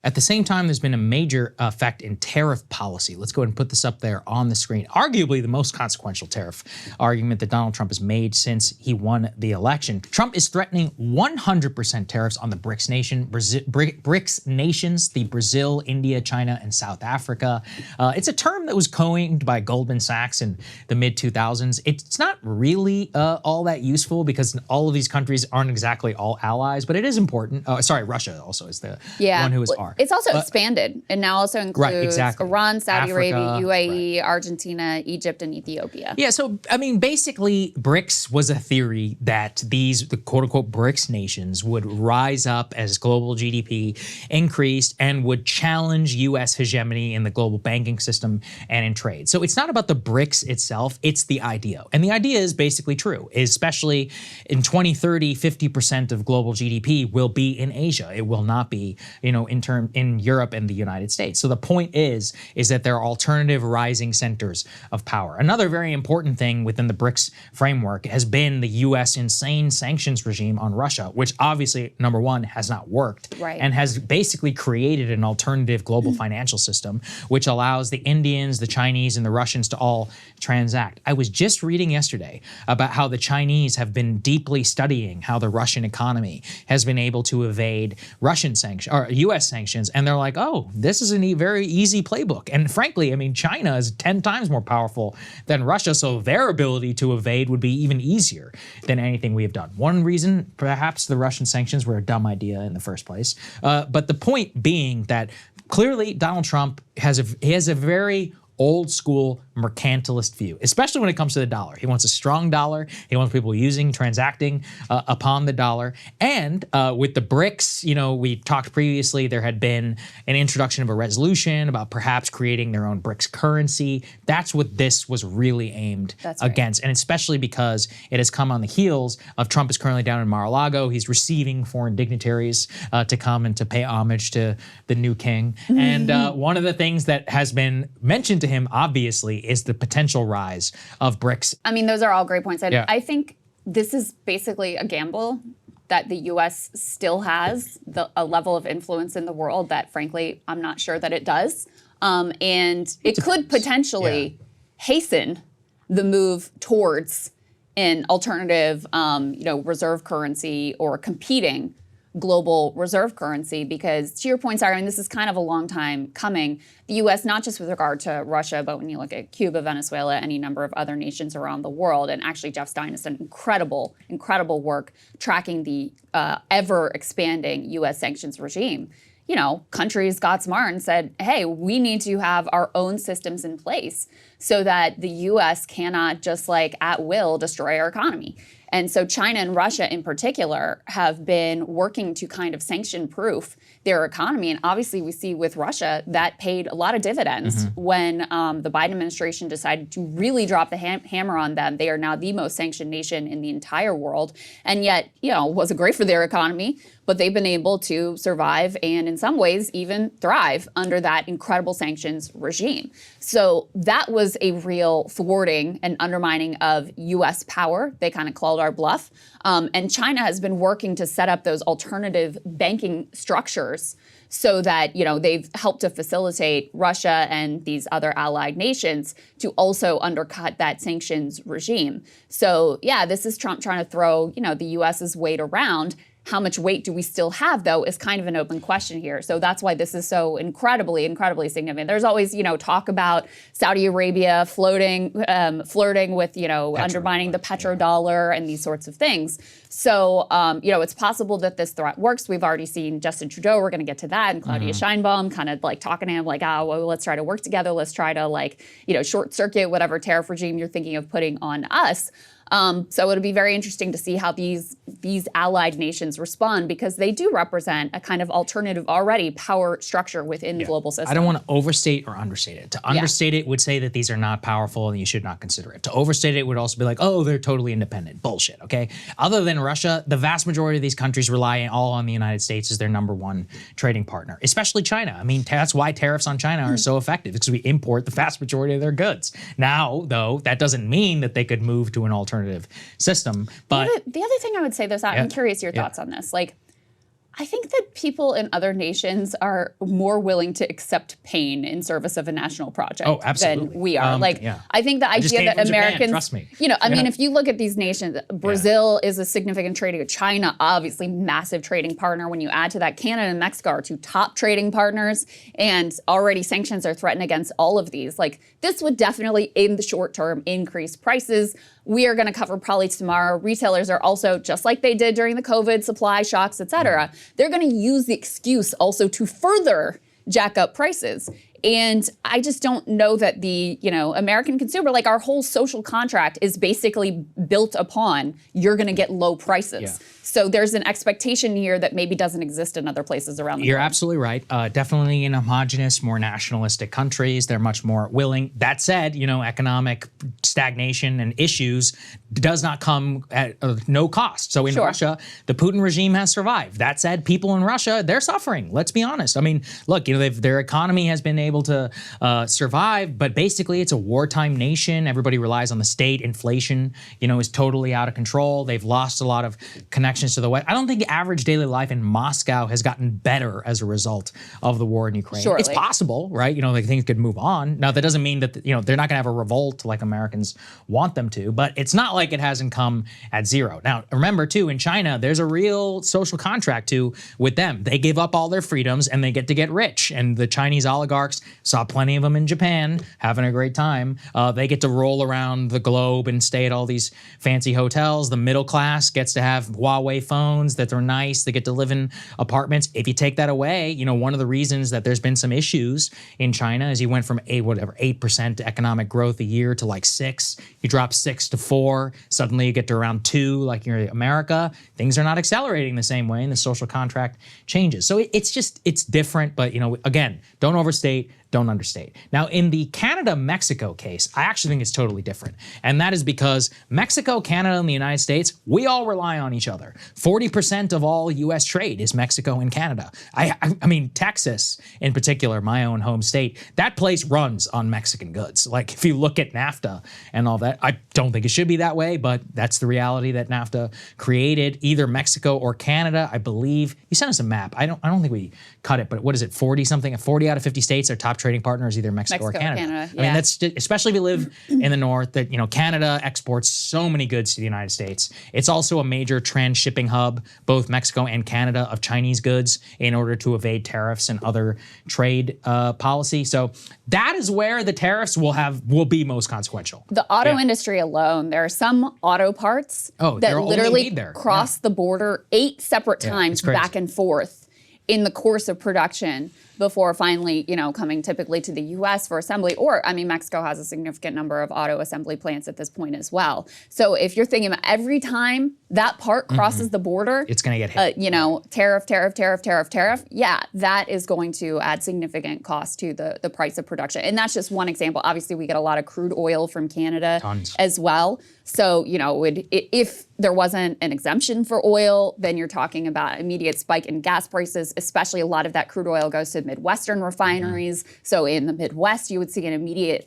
At the same time, there's been a major effect in tariff policy. Let's go ahead and put this up there on the screen. Arguably the most consequential tariff argument that Donald Trump has made since he won the election. Trump is threatening 100% tariffs on the BRICS nations, the Brazil, India, China, and South Africa. It's a term that was coined by Goldman Sachs in the mid-2000s. It's not really all that useful because all of these countries aren't exactly all allies, but it is important. Sorry, Russia also is the one who is R. It's also expanded and now also includes Iran, Saudi Arabia, UAE, Argentina, Egypt, and Ethiopia. Yeah, so I mean, basically, BRICS was a theory that the quote-unquote BRICS nations would rise up as global GDP increased and would challenge U.S. hegemony in the global banking system and in trade. So it's not about the BRICS itself, it's the idea. And the idea is basically true, especially in 2030, 50% of global GDP will be in Asia. It will not be, in Europe and the United States. So the point is that there are alternative rising centers of power. Another very important thing within the BRICS framework has been the U.S. insane sanctions regime on Russia, which obviously, number one, has not worked and has basically created an alternative global financial system, which allows the Indians, the Chinese, and the Russians to all transact. I was just reading yesterday about how the Chinese have been deeply studying how the Russian economy has been able to evade Russian sanctions or U.S. sanctions, and they're like, oh, this is a very easy playbook. And frankly, I mean, China is 10 times more powerful than Russia, so their ability to evade would be even easier than anything we have done. One reason, perhaps the Russian sanctions were a dumb idea in the first place, but the point being that clearly Donald Trump has a very old school mercantilist view, especially when it comes to the dollar. He wants a strong dollar. He wants people transacting upon the dollar. And with the BRICS, we talked previously, there had been an introduction of a resolution about perhaps creating their own BRICS currency. That's what this was really aimed against. And especially because it has come on the heels of Trump is currently down in Mar-a-Lago. He's receiving foreign dignitaries to come and to pay homage to the new king. And one of the things that has been mentioned to him, obviously, is the potential rise of BRICS. I mean, those are all great points. I think this is basically a gamble that the U.S. still has a level of influence in the world that, frankly, I'm not sure that it does. And it could potentially hasten the move towards an alternative, reserve currency or competing global reserve currency, because to your point, Saagar, I mean, this is kind of a long time coming. The U.S., not just with regard to Russia, but when you look at Cuba, Venezuela, any number of other nations around the world, and actually Jeff Stein has done incredible work tracking the ever-expanding U.S. sanctions regime. Countries got smart and said, hey, we need to have our own systems in place so that the U.S. cannot just at will destroy our economy. And so China and Russia in particular have been working to kind of sanction-proof their economy. And obviously we see with Russia that paid a lot of dividends when the Biden administration decided to really drop the hammer on them. They are now the most sanctioned nation in the entire world. And yet, wasn't great for their economy, but they've been able to survive and in some ways even thrive under that incredible sanctions regime. So that was a real thwarting and undermining of U.S. power. They kind of called our bluff. And China has been working to set up those alternative banking structures so that, they've helped to facilitate Russia and these other allied nations to also undercut that sanctions regime. So, yeah, this is Trump trying to throw, the U.S.'s weight around. How much weight do we still have, though, is kind of an open question here. So that's why this is so incredibly significant. There's always, talk about Saudi Arabia flirting with, undermining the petrodollar and these sorts of things. So, it's possible that this threat works. We've already seen Justin Trudeau. We're going to get to that. And Claudia Sheinbaum kind of talking to him let's try to work together. Let's try to short circuit whatever tariff regime you're thinking of putting on us. So it'll be very interesting to see how these allied nations respond, because they do represent a kind of alternative already power structure within the global system. I don't want to overstate or understate it. To understate it would say that these are not powerful and you should not consider it. To overstate it would also be oh, they're totally independent. Bullshit, okay? Other than Russia, the vast majority of these countries rely all on the United States as their number one trading partner, especially China. I mean, that's why tariffs on China are so effective, because we import the vast majority of their goods. Now, though, that doesn't mean that they could move to an alternative system. But the other thing I would say, though, I'm curious your thoughts on this. I think that people in other nations are more willing to accept pain in service of a national project than we are. I think the idea that Americans, Japan, trust me. I mean, if you look at these nations, Brazil is a significant trading, China, obviously massive trading partner. When you add to that, Canada and Mexico are two top trading partners, and already sanctions are threatened against all of these. This would definitely, in the short term, increase prices. We are going to cover probably tomorrow. Retailers are also, just like they did during the COVID supply shocks, et cetera, they're going to use the excuse also to further jack up prices. And I just don't know that the, American consumer, our whole social contract is basically built upon you're going to get low prices. Yeah. So there's an expectation here that maybe doesn't exist in other places around the world. You're absolutely right. Definitely in homogenous, more nationalistic countries, they're much more willing. That said, economic stagnation and issues does not come at no cost. So in Russia, the Putin regime has survived. That said, people in Russia, they're suffering. Let's be honest. I mean, look, their economy has been able to survive, but basically it's a wartime nation. Everybody relies on the state. Inflation, is totally out of control. They've lost a lot of connections to the West. I don't think average daily life in Moscow has gotten better as a result of the war in Ukraine. Surely. It's possible, right? Things could move on. Now, that doesn't mean that, they're not going to have a revolt like Americans want them to, but it's not like it hasn't come at zero. Now, remember too, in China, there's a real social contract too with them. They give up all their freedoms and they get rich. And the Chinese oligarchs, saw plenty of them in Japan, having a great time. They get to roll around the globe and stay at all these fancy hotels. The middle class gets to have Huawei phones that are nice. They get to live in apartments. If you take that away, one of the reasons that there's been some issues in China is you went from 8% economic growth a year to 6. You drop 6 to 4. Suddenly you get to around 2, like you're in America. Things are not accelerating the same way, and the social contract changes. So it's different, but again, don't overstate, don't understate. Now, in the Canada-Mexico case, I actually think it's totally different. And that is because Mexico, Canada, and the United States, we all rely on each other. 40% of all U.S. trade is Mexico and Canada. I mean, Texas, in particular, my own home state, that place runs on Mexican goods. If you look at NAFTA and all that, I don't think it should be that way, but that's the reality that NAFTA created. Either Mexico or Canada, I believe. You sent us a map. I don't think we cut it, but what is it, 40-something? 40 out of 50 states are top trading partners, either Mexico or Canada. Yeah. I mean, that's especially if you live in the north. That Canada exports so many goods to the United States. It's also a major transshipping hub, both Mexico and Canada, of Chinese goods in order to evade tariffs and other trade policy. So that is where the tariffs will be most consequential. The auto industry alone, there are some auto parts that literally cross the border 8 separate times back and forth in the course of production before finally, coming typically to the U.S. for assembly. Or, Mexico has a significant number of auto assembly plants at this point as well. So if you're thinking about every time that part crosses the border, it's going to get hit. Tariff. Yeah, that is going to add significant cost to the price of production. And that's just one example. Obviously, we get a lot of crude oil from Canada as well. So, if there wasn't an exemption for oil, then you're talking about immediate spike in gas prices, especially a lot of that crude oil goes to Midwestern refineries. So in the Midwest, you would see an immediate,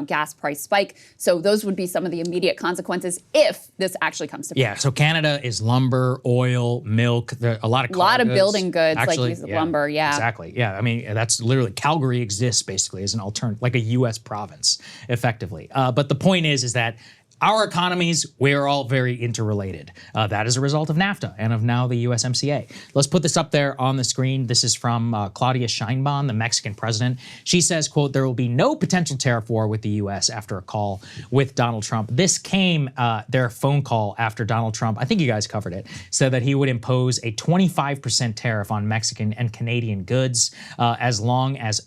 gas price spike. So those would be some of the immediate consequences if this actually comes to pass. Yeah, so Canada is lumber, oil, milk, a lot of goods. Building goods, actually, lumber, Exactly, yeah. That's literally, Calgary exists basically as an alternative, like a U.S. province, effectively. But the point is that our economies, we're all very interrelated. That is a result of NAFTA and of now the USMCA. Let's put this up there on the screen. This is from Claudia Sheinbaum, the Mexican president. She says, quote, there will be no potential tariff war with the U.S. after a call with Donald Trump. This came, their phone call after Donald Trump, I think you guys covered it, said that he would impose a 25% tariff on Mexican and Canadian goods as long as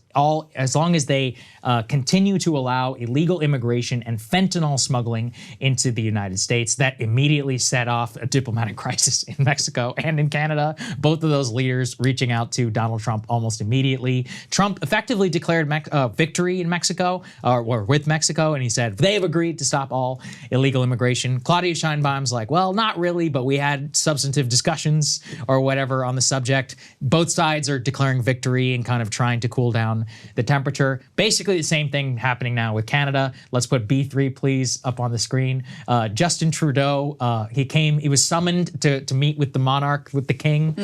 they continue to allow illegal immigration and fentanyl smuggling into the United States. That immediately set off a diplomatic crisis in Mexico and in Canada. Both of those leaders reaching out to Donald Trump almost immediately. Trump effectively declared victory in Mexico, or with Mexico, and he said they've agreed to stop all illegal immigration. Claudia Sheinbaum's like, well, not really, but we had substantive discussions or whatever on the subject. Both sides are declaring victory and kind of trying to cool down the temperature. Basically the same thing happening now with Canada. Let's put B3, please, up on the screen. Justin Trudeau, he was summoned to meet with the monarch, with the king,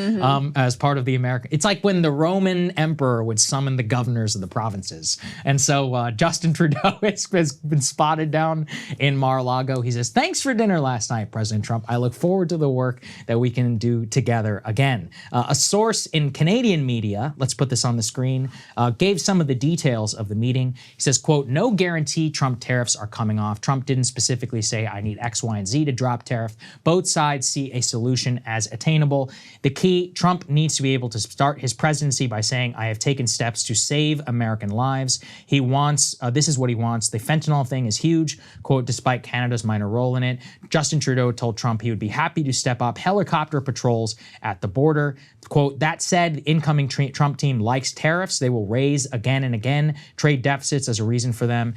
as part of the American. It's like when the Roman emperor would summon the governors of the provinces. And so Justin Trudeau has been spotted down in Mar-a-Lago. He says, "Thanks for dinner last night, President Trump. I look forward to the work that we can do together again." A source in Canadian media, let's put this on the screen, gave some of the details of the meeting. He says, quote, "No guarantee Trump tariffs are coming off. Trump didn't specifically say I need X, Y, and Z to drop tariff. Both sides see a solution as attainable. The key, Trump needs to be able to start his presidency by saying, I have taken steps to save American lives. He wants, this is what he wants. The fentanyl thing is huge, quote, despite Canada's minor role in it. Justin Trudeau told Trump he would be happy to step up helicopter patrols at the border. Quote, that said, the incoming Trump team likes tariffs. They will raise again and again trade deficits as a reason for them.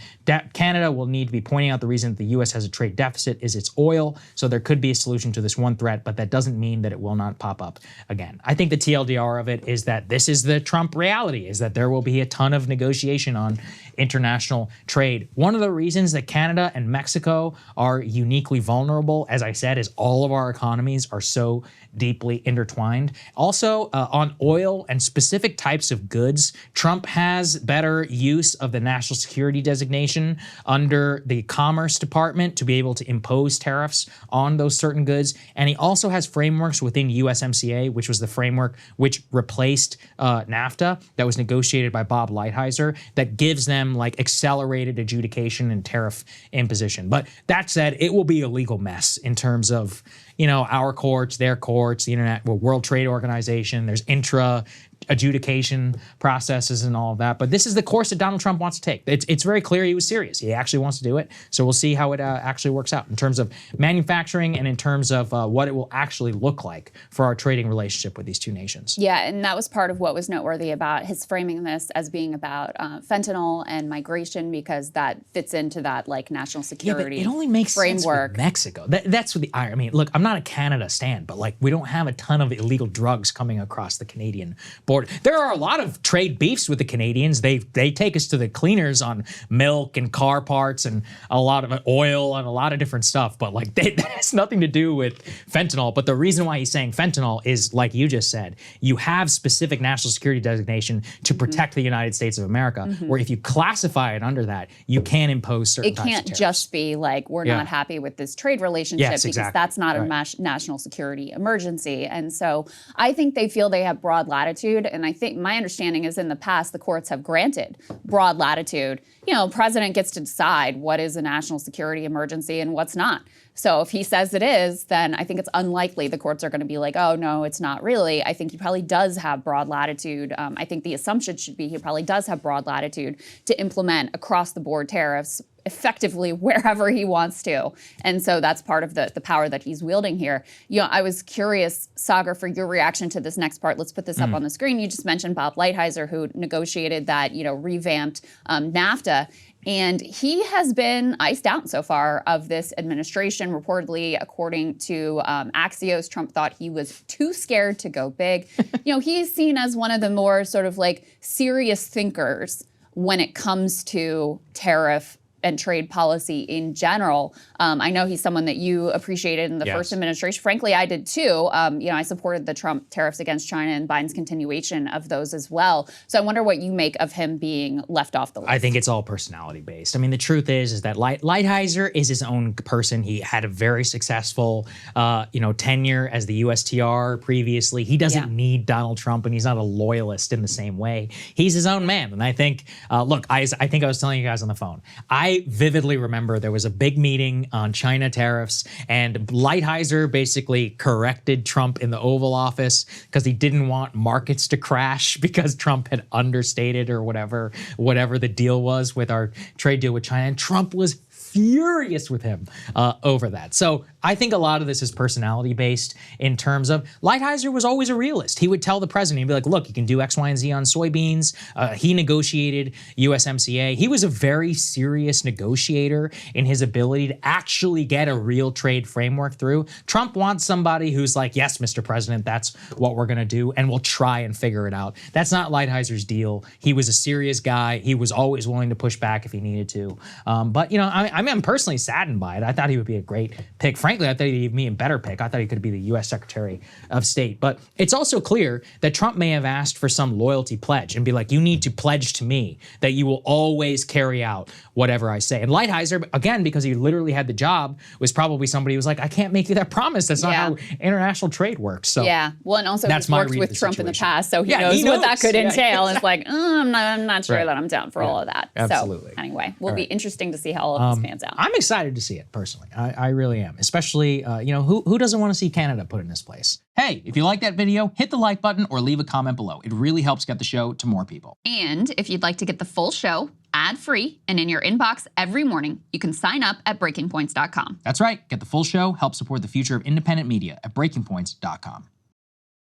Canada will need to be pointing out the reason that the U.S. has a trade deficit is its oil. So there could be a solution to this one threat, but that doesn't mean that it will not pop up again. I think the TLDR of it is that this is the Trump reality, is that there will be a ton of negotiation on international trade. One of the reasons that Canada and Mexico are uniquely vulnerable, as I said, is all of our economies are so deeply intertwined. Also, on oil and specific types of goods, Trump has better use of the national security designation under the Commerce Department to be able to impose tariffs on those certain goods. And he also has frameworks within USMCA, which was the framework which replaced NAFTA that was negotiated by Bob Lighthizer, that gives them like accelerated adjudication and tariff imposition. But that said, it will be a legal mess in terms of, you know, our courts, their courts, the Internet, World Trade Organization, there's adjudication processes and all of that. But this is the course that Donald Trump wants to take. It's very clear he was serious. He actually wants to do it. So we'll see how it actually works out in terms of manufacturing and in terms of what it will actually look like for our trading relationship with these two nations. Yeah, and that was part of what was noteworthy about his framing this as being about fentanyl and migration, because that fits into that like national security framework. It only makes sense with Mexico. That's what the irony. I mean, look, I'm not a Canada stan, but like we don't have a ton of illegal drugs coming across the Canadian border. There are a lot of trade beefs with the Canadians. They take us to the cleaners on milk and car parts and a lot of oil and a lot of different stuff. But like that has nothing to do with fentanyl. But the reason why he's saying fentanyl is, like you just said, you have specific national security designation to protect the United States of America, where if you classify it under that, you can impose certain types of tariffs. It can't just be like, we're not happy with this trade relationship, because that's not a national security emergency. And so I think they feel they have broad latitude. And I think my understanding is in the past, the courts have granted broad latitude. You know, president gets to decide what is a national security emergency and what's not. So if he says it is, then I think it's unlikely the courts are going to be like, oh, no, it's not really. I think he probably does have broad latitude. I think the assumption should be he probably does have broad latitude to implement across the board tariffs effectively wherever he wants to. And so that's part of the power that he's wielding here. You know, I was curious, Saagar, for your reaction to this next part. Let's put this up on the screen. You just mentioned Bob Lighthizer, who negotiated that, you know, revamped NAFTA. And he has been iced out so far of this administration. Reportedly, according to Axios, Trump thought he was too scared to go big. You know, he's seen as one of the more sort of like serious thinkers when it comes to tariff and trade policy in general. I know he's someone that you appreciated in the first administration. Frankly, I did too. You know, I supported the Trump tariffs against China and Biden's continuation of those as well. So I wonder what you make of him being left off the list. I think it's all personality based. I mean, the truth is that Lighthizer is his own person. He had a very successful, you know, tenure as the USTR previously. He doesn't need Donald Trump, and he's not a loyalist in the same way. He's his own man. And I think, look, I think I was telling you guys on the phone, I vividly remember there was a big meeting on China tariffs, and Lighthizer basically corrected Trump in the Oval Office because he didn't want markets to crash because Trump had understated or whatever the deal was with our trade deal with China. And Trump was furious with him over that. So I think a lot of this is personality based in terms of Lighthizer was always a realist. He would tell the president, he'd be like, look, you can do X, Y, and Z on soybeans. He negotiated USMCA. He was a very serious negotiator in his ability to actually get a real trade framework through. Trump wants somebody who's like, yes, Mr. President, that's what we're going to do, and we'll try and figure it out. That's not Lighthizer's deal. He was a serious guy. He was always willing to push back if he needed to. But, you know, I'm personally saddened by it. I thought he would be a great pick. Frankly, I thought he'd be a better pick. I thought he could be the U.S. Secretary of State. But it's also clear that Trump may have asked for some loyalty pledge and be like, you need to pledge to me that you will always carry out whatever I say. And Lighthizer, again, because he literally had the job, was probably somebody who was like, I can't make you that promise. That's not how international trade works. So yeah, well, and also he's worked with Trump in the past, so he knows what that could entail. It's like, I'm not sure that I'm down for all of that. Absolutely. So anyway, will be interesting to see how all of this pans out. I'm excited to see it personally. I really am. Especially, you know, who doesn't want to see Canada put in this place? Hey, if you like that video, hit the like button or leave a comment below. It really helps get the show to more people. And if you'd like to get the full show ad-free and in your inbox every morning, you can sign up at breakingpoints.com. That's right. Get the full show, help support the future of independent media at breakingpoints.com.